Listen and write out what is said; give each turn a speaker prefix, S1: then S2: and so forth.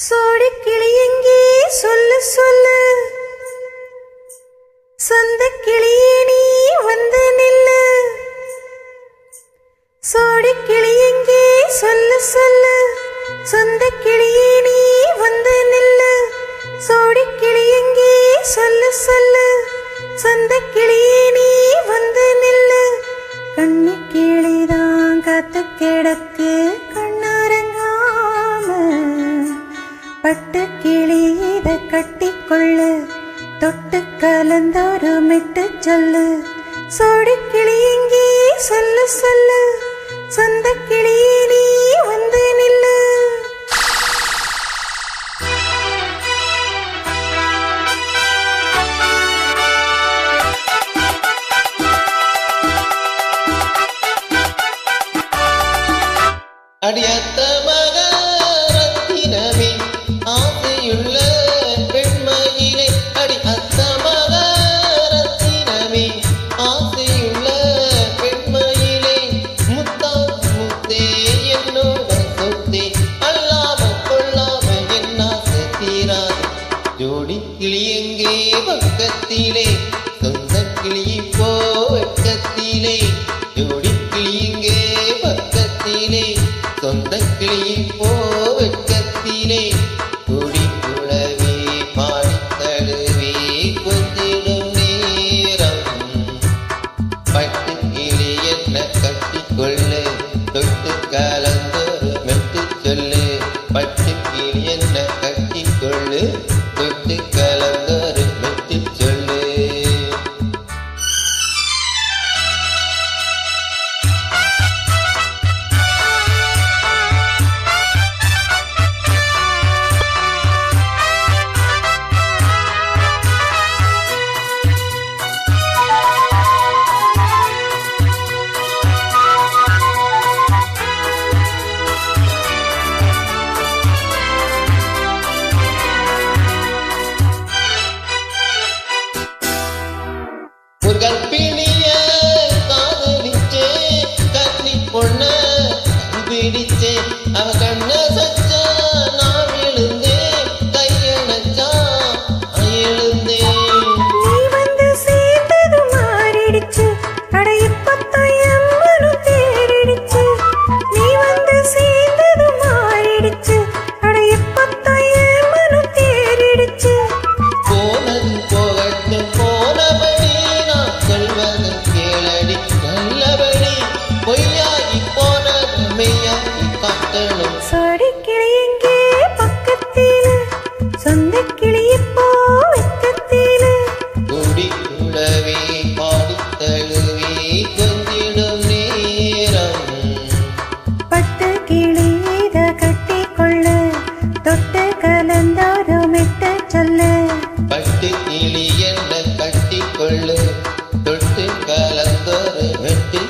S1: சோடி கிளி எங்கே சொல்லு சொல்லு, சொந்த கிளியே நீ வந்து நில்லு. சோடி கிளி எங்கே சொல்லு சொல்லு, சொந்த கிளியே நீ வந்து நில்லு. சோடி கிளி எங்கே சொல்லு சொல்லு, சொந்த கிளியே நீ வந்து நில்லு. கண்ணி கிளிதான் காத்து கிடக்கு கண்ணாரங்காம, பட்டு கிளி இத கட்டிக்கொள்ளு, தொட்டு கலந்தொரு மெட்டு சொல்லு. சோடி கிளி எங்கே சொல்லு சொல்லு, சொந்த கிளியே நீ வந்து நில்லு.
S2: அடியத்த மகரத்தினமே ஆசையுள்ள பெண்மையிலே, அடி அத்த மகரத்தினமே ஆசையுள்ள பெண்மையிலே, முத்தா முத்தே என்னோட சொத்தே, அல்லாம கொள்ளாம என்ன தீராது. ஜோடி கிளி எங்கே பக்கத்திலே, சொந்த கிளி போ வெக்கத்திலே. ஜோடி கிளி எங்கே பக்கத்திலே, சொந்த கிளி போ வெக்கத்திலே. குடி குழவே பாடி தழுவே கொஞ்சிடும் நேரம், பட்டு கிளி என்ன கட்டிக்கொள்ளு, தொட்டு கலந்தொரு மெட்டு சொல்லு. பட்டு கிளி என்ன கட்டிக்கொள்ளு, தொட்டு கலந்தொரு மெட்டு சொல்லு. ஒரு கற்பிணிய காதலிச்சே, கன்னி பொண்ண பிடிச்சே, அவ கண்ண சச்சா நான் விழுந்தேன், கையணைச்சா எழுந்தேன்.
S1: நீ வந்து சேர்ந்தது மாறிடுச்சு, அட இப்பத்தான் என் மனம் தேறிடுச்சு. நீ வந்து சேர்ந்தது மாறிடுச்சு, அட இப்பத்தான் என் மனம் தேறிடுச்சு.
S2: போனது போகட்டும் போனபடி, நான் சொல்வது கேளடி நல்லபடி. பொய்யாகி போனது மெய்யாகி காட்டணும்.
S1: சோடி கிளி எங்கே பக்கத்திலே, சொந்த கிளி இப்போ வெக்கத்திலே.
S2: குடி குழவே பாடி தழுவே கொஞ்சிடும் நேரம்,
S1: பட்டு கிளி இத கட்டிக்கொள்ளு, தொட்டு கலந்தொரு மெட்டு சொல்லு.
S2: பட்டு கிளி என்ன கட்டிக்கொள்ளு, தொட்டு கலந்தொரு வெட்டு